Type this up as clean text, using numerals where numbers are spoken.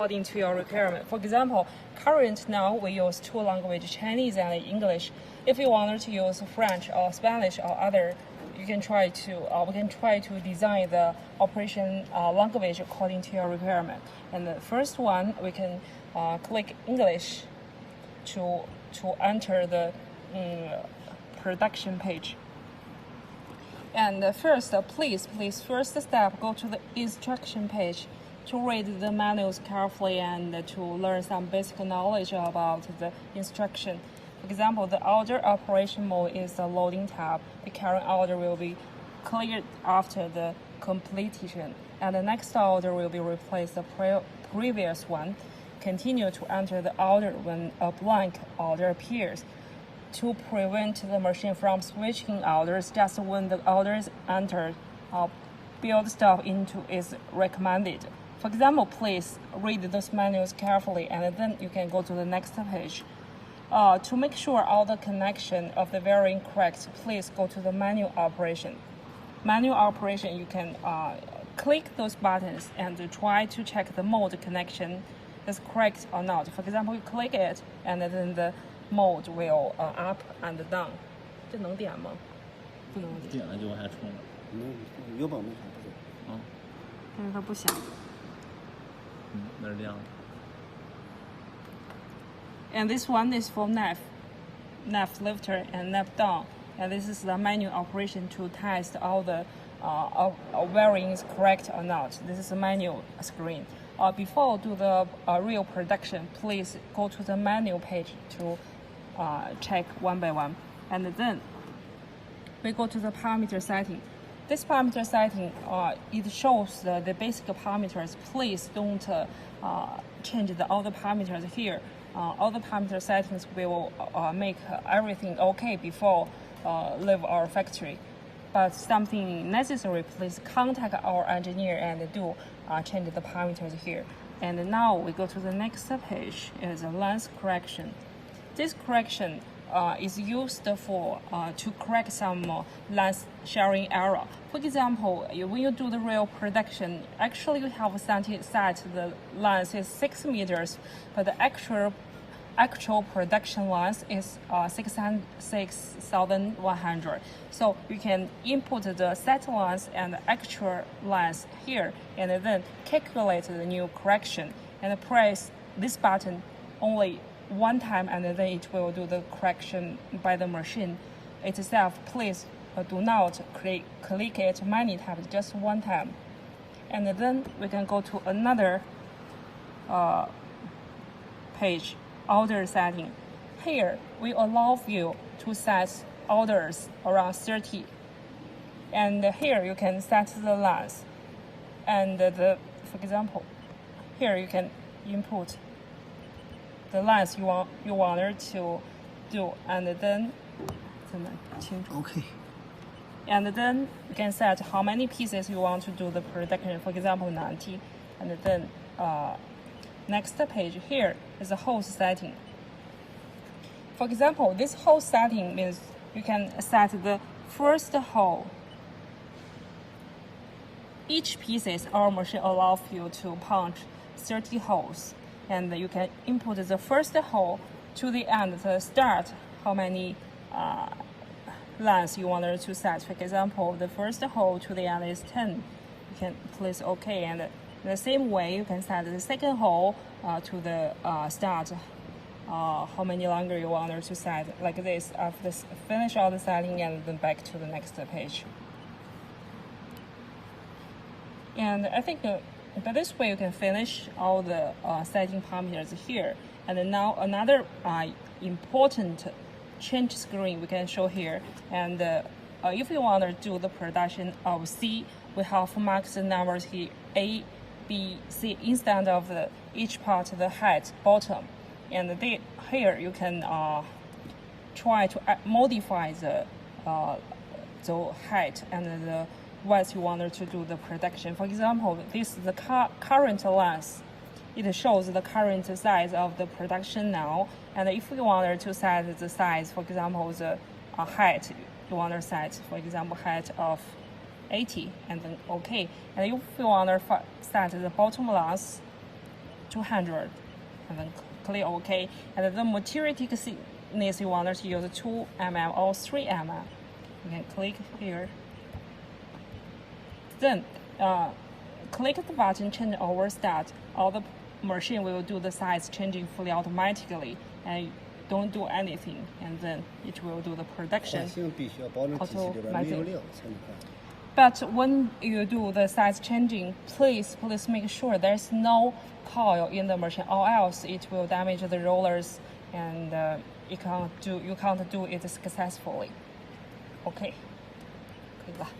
according to your requirement. For example, current now we use two languages, Chinese and English. If you wanted to use French or Spanish or other, we can try to design the operation language according to your requirement. And the first one, we can click English to enter the production page. And first, please first step, go to the instruction page to read the manuals carefully and to learn some basic knowledge about the instruction. For example, the order operation mode is the loading tab. The current order will be cleared after the completion, and the next order will be replaced the previous one. Continue to enter the order when a blank order appears. To prevent the machine from switching orders just when the order is entered, build stuff into is recommended. For example, please read those manuals carefully and then you can go to the next page. To make sure all the connection of the varying correct, please go to the manual operation. Manual operation, you can click those buttons and try to check the mode connection is correct or not. For example, you click it and then the mode will up and down. 这能点吗？不能点。点了就往下冲了。有榜没啥不对。但是它不响。那是这样的。And this one is for nav lifter and nav down. And this is the manual operation to test all the wiring is correct or not. This is a manual screen. Before do the real production, please go to the manual page to check one by one. And then we go to the parameter setting. This parameter setting, it shows the basic parameters. Please don't change all the parameters here. All the parameter settings will make everything okay before leave our factory. But something necessary, please contact our engineer and do change the parameters here. And now we go to the next page, is a lens correction. This correction is used for to correct some lens sharing error. For example, when you do the real production, actually you have set the lens is 6 meters, but the actual production length is 6,100. So you can input the set length and actual length here, and then calculate the new correction and press this button only one time, and then it will do the correction by the machine itself. Please do not click it many times, just one time. And then we can go to another page, order setting. Here we allow you to set orders around 30, and here you can set the length, and for example, here you can input the length you wanted to do, and then Okay. And then you can set how many pieces you want to do the production. For example, 90, and then next page here is the host setting. For example, this host setting means you can set the first hole. Each pieces our machine allows you to punch 30 holes, and you can input the first hole to the end, the start, how many lengths you wanted to set. For example, the first hole to the end is 10. You can place OK, and in the same way you can set the second hole to the start, how many longer you wanted to set, like this. After finish all the setting, and then back to the next page. And I think by this way you can finish all the setting parameters here. And then now another important change screen we can show here. And if you want to do the production of C, we have marked the numbers here A, B, C instead of each part, the height, bottom. And here you can try to modify the height and the width you wanted to do the production. For example, this is the current length. It shows the current size of the production now. And if you wanted to set the size, for example, the height, you want to set, for example, height of 80, and then OK. And if you want to set the bottom length 200, and then click OK. And the material thickness you want to use 2 mm or 3 mm. You can click here. Then click the button change over start. All the machine will do the size changing fully automatically, and don't do anything, and then it will do the production automatically. But when you do the size changing, please make sure there's no coil in the machine, or else it will damage the rollers, and you can't do it successfully. OK，可以吧？